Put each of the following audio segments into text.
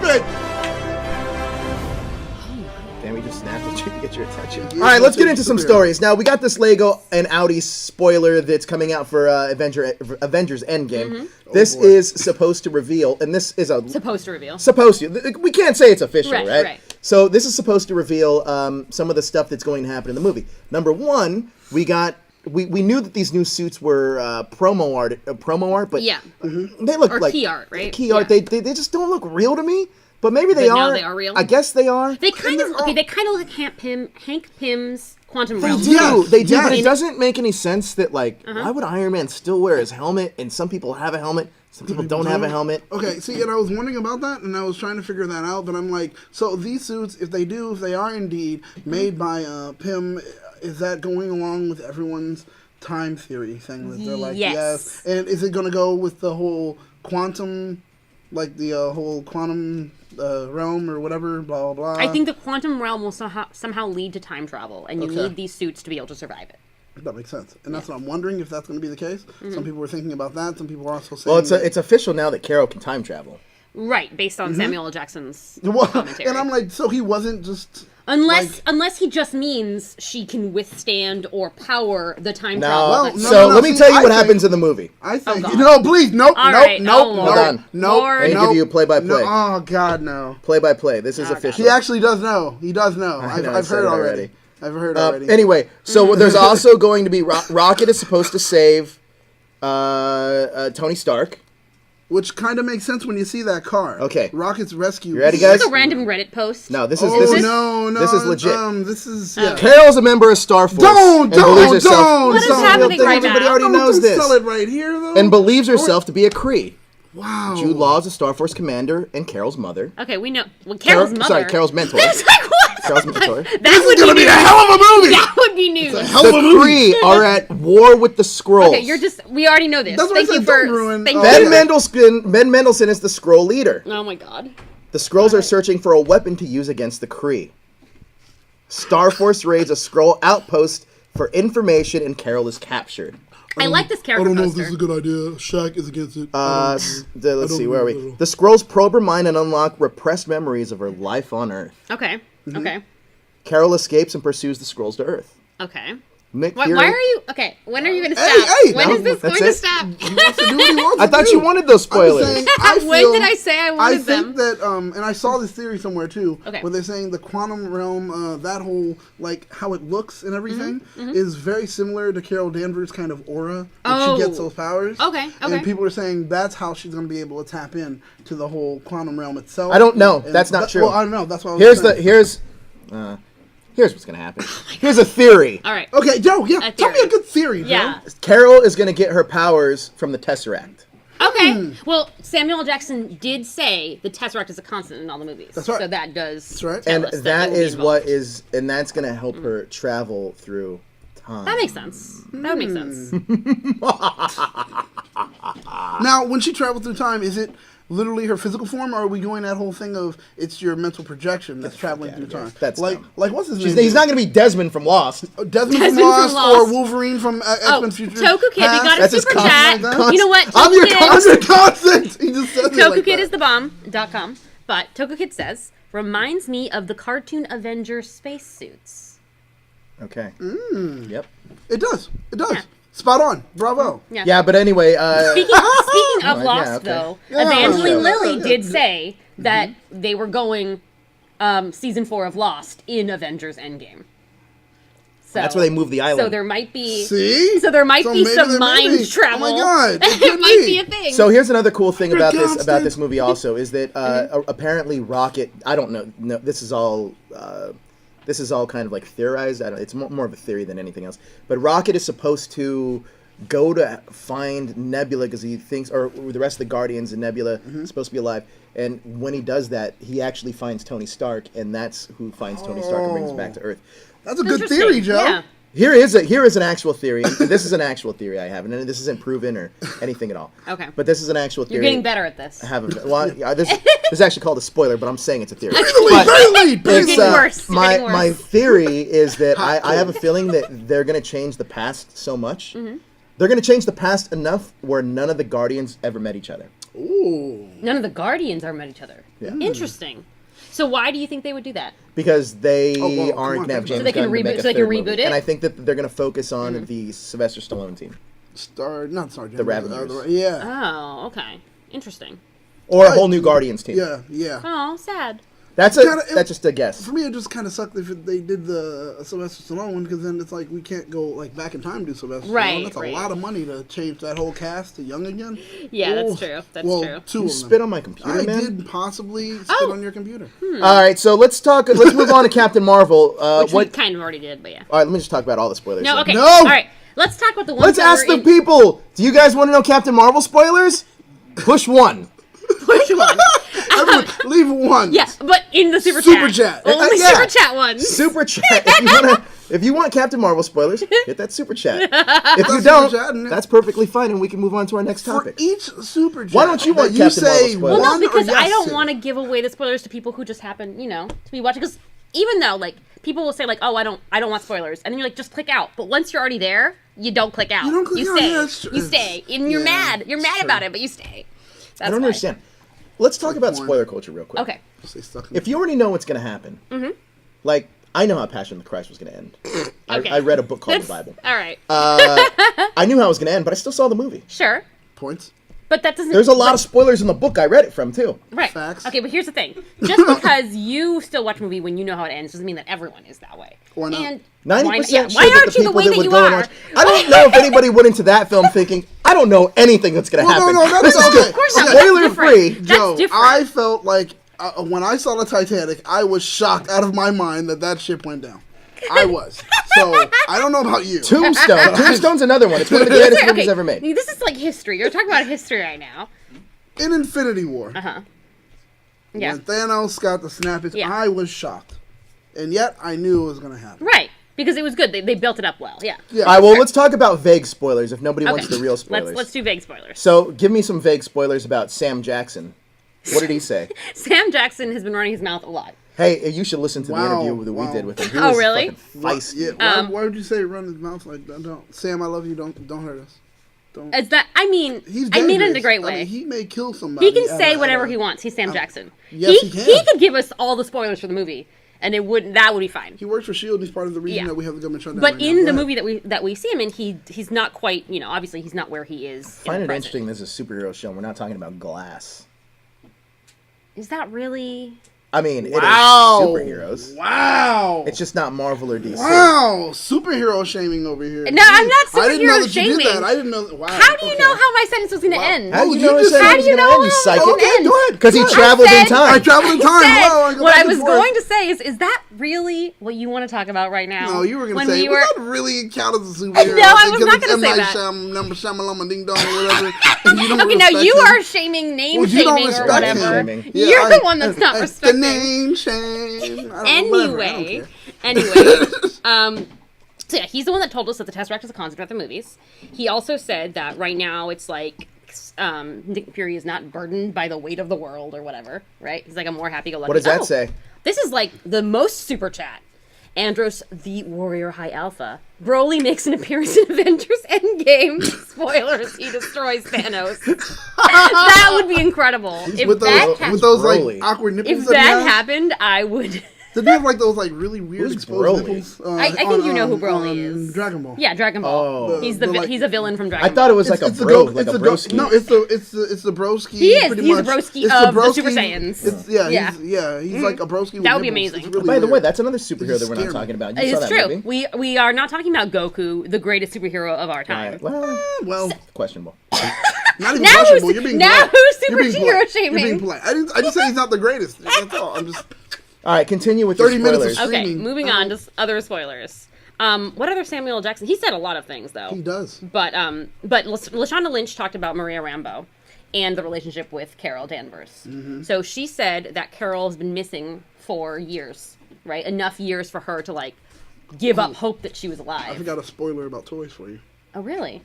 stupid! Damn, we just snapped at you to get your attention. All right, let's get into some stories. Now, we got this Lego and Audi spoiler that's coming out for Avengers Endgame. This is supposed to reveal, and this is a... Supposed to reveal. Supposed to. We can't say it's official, right? Right. So this is supposed to reveal some of the stuff that's going to happen in the movie. Number one, we knew that these new suits were promo art, but they look like key art, right? Key art. They just don't look real to me. But maybe they are. Now they are real. I guess they are. They kind of look like Hank Pym's Quantum Realm. They do, but it doesn't make any sense that why would Iron Man still wear his helmet and some people have a helmet, some people don't have a helmet. Okay, see, and I was wondering about that, and I was trying to figure that out, but I'm like, so these suits, if they are indeed made by Pym, is that going along with everyone's time theory thing that they're like, yes. And is it going to go with the whole quantum, like the whole quantum realm or whatever, blah, blah, blah? I think the quantum realm will somehow lead to time travel, and you need these suits to be able to survive it. That makes sense. And that's what I'm wondering, if that's going to be the case. Some people were thinking about that. Some people are also saying... Well, it's official now that Carol can time travel. Right, based on Samuel L. Jackson's commentary. And I'm like, so he wasn't just... Unless he just means she can withstand or power the time travel. Let me tell you what happens in the movie. I think... No, please. Nope. Hold on. I need to give you a play-by-play. No, oh, God, no. Play-by-play. This is official. He actually does know. He does know. I've heard already. I've heard already. Anyway, so there's also going to be... Rocket is supposed to save Tony Stark. Which kind of makes sense when you see that car. Okay. Rocket's rescue. You ready, guys? This is a random Reddit post. No, this is no. This is legit. This is Carol's a member of Star Force. Don't. What is happening right now? Everybody already knows this. Sell it right here, though. And believes herself to be a Kree. Wow. Jude Law is a Star Force commander and Carol's mother. Okay, we know. Well, Carol's mother. Sorry, Carol's mentor. That's like what? Carol's mentor. That would be a hell of a movie. That would be news. The Kree are at war with the Skrulls. Okay, we already know this. That's what I said. Ben Mendelsohn is the Skrull leader. Oh my God. The Skrulls are searching for a weapon to use against the Kree. Star Force raids a Skrull outpost for information, and Carol is captured. I like this character I don't know poster. if this is a good idea. Shaq is against it. Let's see, where are we? The Skrulls probe her mind and unlock repressed memories of her life on Earth. Okay. Okay. Carol escapes and pursues the Skrulls to Earth. Okay. Nick why Fury... are you... Okay, when are you going to stop? When is this going to stop? He wants to do what he wants I thought you wanted those spoilers. When did I say I wanted them? I think that, and I saw this theory somewhere too, where they're saying the quantum realm, that whole, like, how it looks and everything, is very similar to Carol Danvers' kind of aura when she gets those powers. Okay. And people are saying that's how she's going to be able to tap in to the whole quantum realm itself. I don't know. That's not true. Well, I don't know. That's what I was saying. Here's what's going to happen. Here's a theory. All right. Okay, Joe, tell me a good theory, Joe. Yeah. Carol is going to get her powers from the Tesseract. Okay. Well, Samuel L. Jackson did say the Tesseract is a constant in all the movies. That's right. So that does. That's right. And that is what is, and that's going to help her travel through time. That makes sense. That would make sense. Now, when she travels through time, is it literally her physical form, or are we going that whole thing of it's your mental projection that's traveling through time? That's like what's his name? He's not going to be Desmond from Lost. Desmond from Lost or Wolverine from X-Men Future. Toku Kid, we got a super chat. You know what? I'm your constant. He just says Toku Kid is the bomb.com. But Toku Kid says, reminds me of the cartoon Avengers spacesuits. Okay. Yep. It does. Yeah. Spot on. Bravo. Yeah, but anyway... Speaking of Lost, though, Evangeline Lilly did say that they were going season 4 of Lost in Avengers Endgame. So, that's where they moved the island. So there might be... See? So there might be some mind travel. Oh my God. It might be a thing. So here's another cool thing about this movie also, is that apparently Rocket... I don't know. No, this is all kind of like theorized. It's more of a theory than anything else. But Rocket is supposed to go to find Nebula because he thinks, or the rest of the Guardians and Nebula is supposed to be alive. And when he does that, he actually finds Tony Stark, and that's who finds Tony Stark and brings him back to Earth. That's a good theory, Joe. Yeah. Here is an actual theory. And this is an actual theory I have, and this isn't proven or anything at all. Okay. But this is an actual theory. You're getting better at this. I have this is actually called a spoiler, but I'm saying it's a theory. You're getting worse. My theory is that I have a feeling that they're going to change the past so much. They're going to change the past enough where none of the Guardians ever met each other. Ooh. None of the Guardians ever met each other. Yeah. Interesting. So why do you think they would do that? Because they well, aren't going to have James So they can Gunn to make reboot- a so they can third reboot movie. it? And I think that they're going to focus on the Sylvester Stallone team. The Ravengers. Yeah. Oh, okay. Interesting. Or a whole new Guardians team. Yeah. Oh, sad. That's just a guess. For me, it just kind of sucked if they did the Sylvester Stallone one, because then it's like we can't go like back in time and do Sylvester Stallone. That's a lot of money to change that whole cast to young again. Yeah, that's true. That's true. Two You spit on my computer, I man? did possibly spit on your computer. All right, so let's move on to Captain Marvel. Which we kind of already did, but yeah. All right, let me just talk about all the spoilers. No, then. okay. No! All right. Let's talk about the ones Let's ask the people. Do you guys want to know Captain Marvel spoilers? Push 1. Which one? Everyone, leave one. Yeah, but in the super chat. Only Yeah. super chat ones. Super chat. If you want Captain Marvel spoilers, hit that super chat. If you Super don't, chat, that's perfectly fine, and we can move on to our next For topic. each super chat, Why don't you want that Captain Marvel say spoilers? Well, one no, because or yes I don't to? want to give away the spoilers to people who just happen, to be watching. Because even though, like, people will say, like, oh, I don't want spoilers, and then you're like, just click out. But once you're already there, you don't click out. You don't click out, stay. yeah, that's true. You stay, and you're mad. You're mad true. about it, but you stay. That's I don't why. understand. Let's talk about porn. spoiler culture real quick. Okay. Stay stuck in If you already know what's going to happen, like, I know how Passion of the Christ was going to end. Okay. I read a book called the That's- Bible. All right. I knew how it was going to end, but I still saw the movie. Sure. points. But that doesn't. There's a lot of spoilers in the book I read it from, too. Right. Facts. Okay, but here's the thing. Just because you still watch a movie when you know how it ends doesn't mean that everyone is that way. Why not? And 90% why sure why that aren't the you the people way that that would you go and are? watch... I don't know if anybody went into that film thinking, I don't know anything that's going to happen. No, that's This is okay. good. Of course not. Spoiler That's free. different. Joe, That's different. I felt like when I saw the Titanic, I was shocked out of my mind that ship went down. I was. So, I don't know about you. Tombstone. Tombstone's another one. It's one of the greatest movies ever made. This is like history. You're talking about history right now. In Infinity War, Yeah. when Thanos got the snap, Yeah. I was shocked. And yet, I knew it was going to happen. Right. Because it was good. They built it up well. Yeah. Yeah. All right, well, let's talk about vague spoilers if nobody wants the real spoilers. Let's do vague spoilers. So, give me some vague spoilers about Sam Jackson. What did he say? Sam Jackson has been running his mouth a lot. Hey, you should listen to the Wow, interview that we did with him. He Oh, was really? fucking feisty. Yeah, why would you say run his mouth like that? Don't. Sam, I love you. Don't hurt us. Don't. As that, I mean, He's I mean it in a dangerous. great I way. mean, he may kill somebody. He can at say a- whatever at a- he wants. He's Sam Jackson. yes, he can. He could give us all the spoilers for the movie, and that would be fine. He works for S.H.I.E.L.D. He's part of the reason Yeah. that we have the government shutdown. But right in now. the Go ahead. movie that we see him in, he's not quite, obviously he's not where he is. I find in it the interesting present. this is a superhero show and we're not talking about Glass. Is that really? I mean, Wow. it is superheroes. Wow. It's just not Marvel or DC. Wow, superhero shaming over here. No, I'm not I didn't know superhero that you did shaming. that. I didn't know that. Wow. How do you okay. know how my sentence was going to end? How do Oh, you you know just his said- How was do you gonna know end, you how psychic? it was Okay, go ahead. Because he Go ahead. traveled in said- time. I traveled in He time. said- Wow, I go what back I and was forth. going to say is that really what you want to talk about right now? No, you were going When to say, we was were. that really count as a superhero? No, I was Because not it's gonna say M. Night that. Shyamalama Ding Dong or whatever. And you don't Okay, now respect you him. are shaming, name Well, you don't shaming, or respect whatever. him. Yeah, You're I- the one that's not The respecting. name shame. I don't know, whatever, I don't Anyway, care. so yeah, he's the one that told us that the Tesseract is a concept at the movies. He also said that right now it's like Nick Fury is not burdened by the weight of the world or whatever, right? He's like a more happy-go-lucky. What does that say? This is like the most super chat. Andros, the Warrior High Alpha. Broly makes an appearance in Avengers Endgame. Spoilers, he destroys Thanos. That would be incredible. If with that those, with those Broly. like awkward nipples. if he that has. happened, I would. Did they have like those like really weird Who's exposed Broly? nipples? I think you know who Broly on is. Dragon Ball. Yeah, Dragon Ball. Oh. He's The, he's a villain from I Dragon Ball. thought it was like a the bro, Go- like a the broski. No, it's the broski. He is. Pretty He's a much. broski It's of the broski- Super Saiyans. It's, Yeah. he's like a broski. With That would be nipples. amazing. It's really By the way, weird. that's another superhero that we're not Scare me. talking about. You saw It's that true. movie? We are not talking about Goku, the greatest superhero of our time. Right. Well, well, questionable. not even Now questionable. who's- You're being now polite. who's You're being superhero polite. shaming? You're being polite. I just say he's not the greatest. That's all. I'm just. All right, continue with 30 your minutes of spoilers. screaming. Okay, moving on to other spoilers. What other Samuel L. Jackson? He said a lot of things though. He does. But Lashonda Lynch talked about Maria Rambeau and the relationship with Carol Danvers. Mm-hmm. So she said that Carol has been missing for years, right? Enough years for her to like give up hope that she was I alive. got a spoiler about toys for you. Oh, really?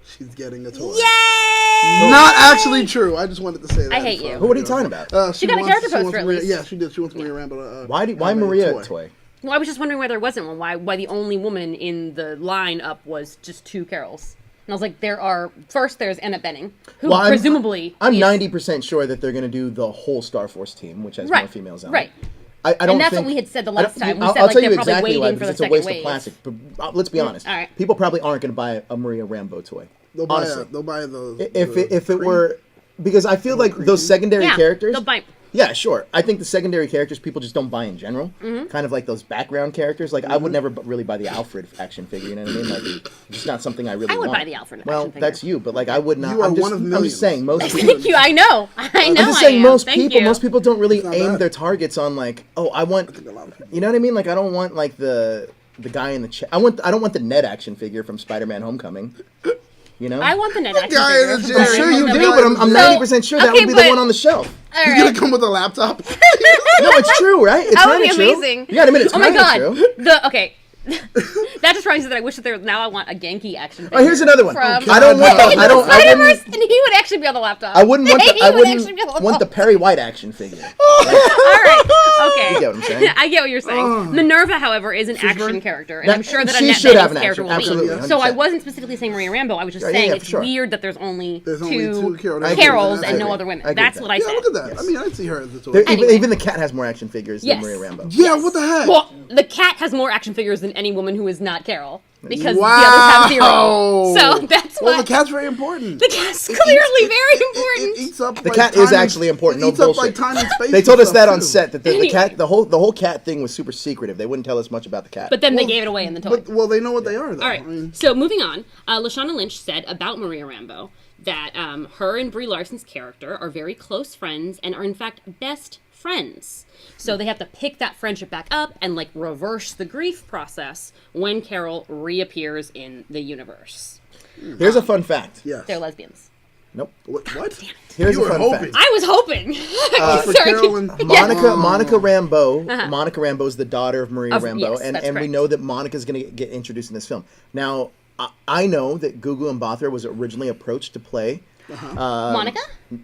She's getting a toy. Yay! Not actually true. I just wanted to say that. I hate you. What are you talking about? She got a character poster at Maria, least. Yeah, she did. She wants Maria Rambeau. Why Maria a toy? Well, I was just wondering why there wasn't one. Why the only woman in the lineup was just two Carols. And I was like, there's Annette Bening, who Well, presumably I'm is- 90% sure that they're going to do the whole Star Force team, which has more females on right. it. I don't And that's think, what we had said the last time. We I'll said like tell you they're probably exactly why, waiting for because the it's a waste second of wave. plastic. But let's be honest. all right. People probably aren't going to buy a Maria Rambeau toy. They'll buy the If it were, because I feel like those secondary characters. They'll buy. Yeah, sure. I think the secondary characters people just don't buy in general. Kind of like those background characters. Like I would never really buy the Alfred action figure. You know what I mean? Like just not something I really. I would want. buy the Alfred Well, action figure. that's you, but like I would not. You are I'm just, one of I'm millions. just saying most. Thank you. I know. I'm just saying most people. You. Most people don't really aim bad. their targets on like, oh, I want. a lot of people. You know what I mean? Like I don't want like the guy in the chest. I don't want the Ned action figure from Spider-Man: Homecoming. You know? I want the net action guy in figure. the from chair. I'm sure you No, do, no, but I'm no. 90% sure that Okay, would be but- the one on the shelf. All He's right. gonna come with a laptop. No, it's true, right? It's That would kind be of true. amazing. You gotta admit, it's Oh my kind of god. true. Okay. That just reminds me that I wish that there. Now I want a Genki action figure. Oh, here's another one. From I don't want the. I don't. I Spider-Verse, wouldn't. and he would actually be on the laptop. I wouldn't want the. He I would actually be on wouldn't want the laptop. Perry White action figure. All right. Okay. You get what I'm saying? I get what you're saying. Minerva, however, is an action very- character, and I'm sure that she Annette should have Bening's an character action, will be. absolutely, So I 100%. wasn't specifically saying Maria Rambeau. I was just Yeah, saying yeah, it's for sure. weird that there's only There's only two two Carols. Carols I and no agree. other women. I agree That's with what I Yeah, said. look at that. I mean, I'd see her as the toy. Even the cat has more action figures than Yes. Maria Rambeau. Yeah, what the heck? Well, the cat has more action figures than any woman who is not Carol because wow. the others have zero. So that's why Well, the cat's very important. the cat's clearly very important. It eats up. The cat is actually important. It No eats up bullshit. like time and space. They told and us that stuff, on too. set that the cat, the whole cat thing was super secretive. They wouldn't tell us much about the cat. But then they gave it away in the toy. Well, they know what they are, though. All right. I mean, So moving on, Lashana Lynch said about Maria Rambeau that her and Brie Larson's character are very close friends and are in fact best friends. So they have to pick that friendship back up and like reverse the grief process when Carol reappears in the universe. Here's a fun fact. yes. They're lesbians. Nope. What? Here's You a were fun hoping. fact. I was hoping. For Sorry. Carol and Monica Rambeau. Monica Rambeau is the daughter of Maria Rambeau, yes, and that's we correct. know that Monica's going to get introduced in this film. Now, I know that Gugu Mbatha was originally approached to play. Monica?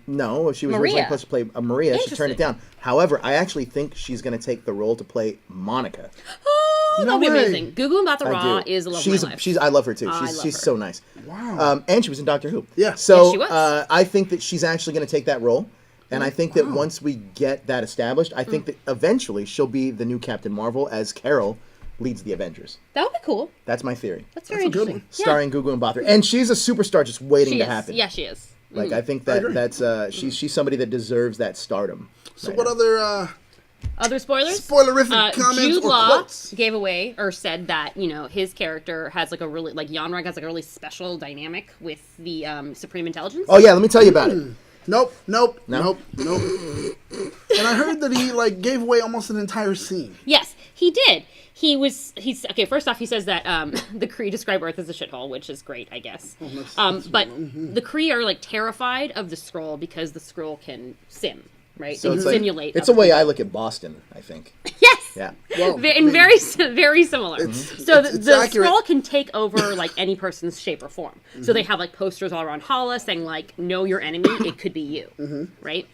No, she was Maria. originally supposed to play Maria. She turned it Interesting. down. However, I actually think she's going to take the role to play Monica. Oh, No that'd be way. amazing. Google Mbatha I Raw do. is a love she's, of my life. She's. I love her too. I She's love she's her. so nice. Wow. And she was in Doctor Who. Yeah. So Yes, she was. I think that she's actually going to take that role. And I think that once we get that established, I think that eventually she'll be the new Captain Marvel as Carol leads the Avengers. That would be cool. That's my theory. That's very That's a good interesting. one. Yeah. Starring Gugu Mbatha. And she's a superstar just waiting She to is. happen. Yeah, she is. Like I think agree. that's she's somebody that deserves that stardom. So right what now. other Other spoilers? spoilerific comments Jude or Law quotes? gave away or said that his character has like a really Jan Rag has like a really special dynamic with the Supreme Intelligence. Oh yeah, let me tell you about it. Nope. No? And I heard that he like gave away almost an entire scene. Yes, he did. He's okay. First off, he says that the Kree describe Earth as a shithole, which is great, I guess. But the Kree are like terrified of the Skrull because the Skrull can sim, right? So They it's can like, simulate. it's a other way people. I look at Boston, I think. Yes. Yeah. Well, And very similar. So it's the accurate. Skrull can take over like any person's shape or form. So they have like posters all around Hala saying like, "Know your enemy. It could be you." Right.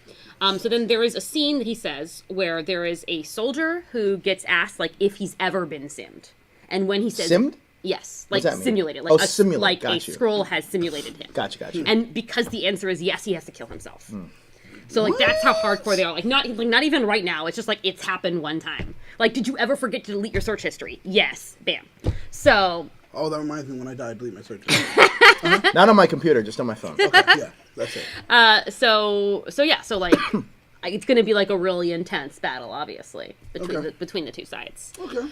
So then there is a scene that he says where there is a soldier who gets asked like if he's ever been simmed, and when he says Simmed? yes, like that mean? simulated, like Oh, a, simulate. like Got a you. Skrull has simulated him. Gotcha. And because the answer is yes, he has to kill himself. So like that's how hardcore they are. Like not even right now. It's just like it's happened one time. Like did you ever forget to delete your search history? Yes. Bam. So Oh, that reminds me when I died, delete my search. Not on my computer, just on my phone. Okay, yeah, that's it. so like it's gonna be like a really intense battle, obviously, Okay. between the two sides. Okay.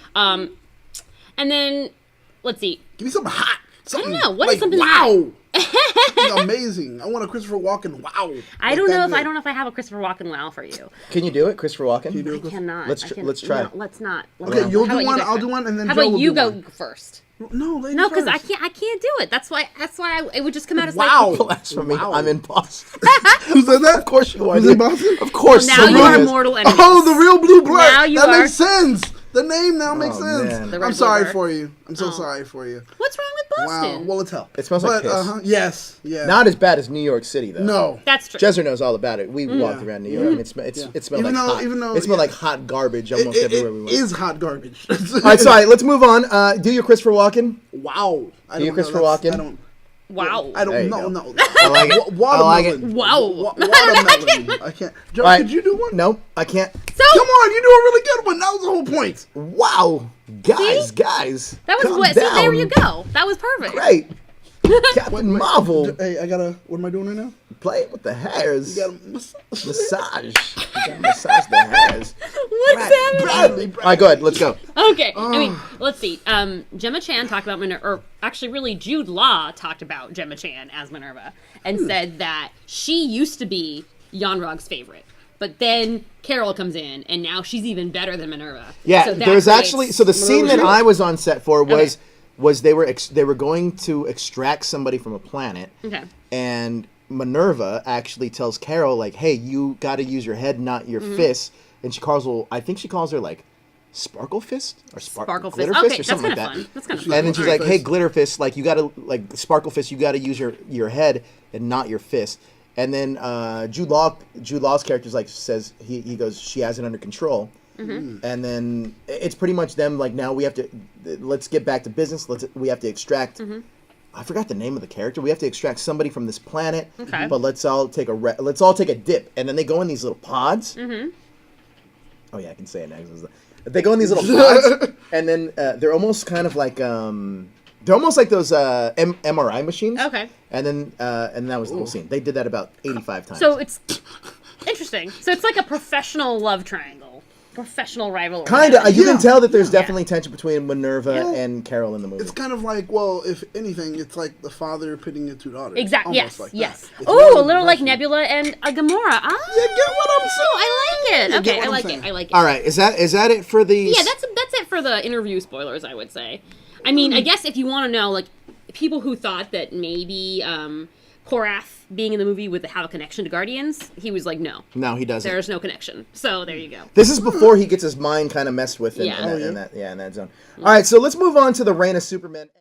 And then let's see. Give me something hot. Something, know. What is like, something wow. Something amazing. I want a Christopher Walken wow. I don't know if I have a Christopher Walken wow for you. Can you do it, Christopher Walken? do I it? cannot. Let's I tr- can- let's try. No, let's not. Okay, you'll How do about one, guys I'll try? do one, and then How Joe about will you do go one. first? No, ladies No, because first. I can't do it. That's why it would just come out as Wow. like. Blasphemy. Wow. I'm in Boston. Who said that? Of course you are. Who's in Boston? Of course. Now you someone are is. mortal enemies. Oh, the real blue blood. Now you that are. makes sense. The name now makes sense. man. The red I'm sorry blooper. for you. I'm so sorry for you. What's wrong with Boston? Wow. Well, it's hell. It smells like piss. Yes. Yeah. Not as bad as New York City, though. No. That's true. Jezzer knows all about it. We walked around New York, and it smelled Even like though- hot. even though- it smelled yeah. like hot garbage almost It everywhere we went. is hot garbage. All right, sorry. Let's move on. Do your Christopher Walken. Wow. I Do you, don't know. Christopher That's- Walken? I don't. Wow. I There don't you know. go. No. I like it. Watermelon. I like it. Wow. Watermelon. I can't. Joe, Right. could you do one? Nope, I can't. So Come on, you do a really good one. That was the whole point. Wow, guys, See? guys. that was calm what. So down. there you go. That was perfect. Great. Captain Marvel, Hey, I gotta. What am I doing right now? play with the hairs. You gotta massage. Massage. You gotta massage the hairs. What's happening? Bradley. All right, go ahead. Let's go. Okay, I mean, let's see. Gemma Chan talked about Minerva, or actually, really, Jude Law talked about Gemma Chan as Minerva, and said that she used to be Yanrog's favorite, but then Carol comes in, and now she's even better than Minerva. Yeah, So that there's creates- actually the scene that I was on set for was they were going to extract somebody from a planet, Okay. and Minerva actually tells Carol like, "Hey, you got to use your head, not your fist." And she calls her, I think she calls her like Sparkle Fist or Sparkle Fist. Glitter Okay, Fist or that's something kind like of that. fun. That's kind of fun. And then she's Alright, like, "Hey, Fist. Glitter Fist, like you gotta like Sparkle Fist, you gotta use your head and not your fist." And then Jude Law's character like says he goes, "She has it under control." Mm-hmm. And then it's pretty much them like, now we have to let's get back to business. We have to extract. Mm-hmm. I forgot the name of the character. We have to extract somebody from this planet. Okay. But let's all take a dip, and then they go in these little pods. Mm-hmm. Oh yeah, I can say it next. They go in these little pods, and then they're almost kind of like they're almost like those MRI machines. Okay. And then that was the whole scene. They did that about 85 times. So it's interesting. So it's like a professional love triangle, professional rivalry. Kinda, you can Yeah. tell that there's definitely tension between Minerva and Carol in the movie. It's kind of like, well, if anything, it's like the father pitting the two daughters. Exactly. Almost Yes. like that. Yes. It's Oh, one a of little the like best Nebula and Gamora. Ah, You get what I'm saying? I like it. You Okay, get what I I'm like saying? it. I like it. All right, is that it for the? Yeah, that's it for the interview spoilers, I would say. I mean, I guess if you want to know, like, people who thought that maybe Korath being in the movie would have a connection to Guardians, he was like, no, No, he doesn't. there's no connection. So there you go. This is before he gets his mind kind of messed with in, Yeah. in that zone. All right, so let's move on to the reign of Superman.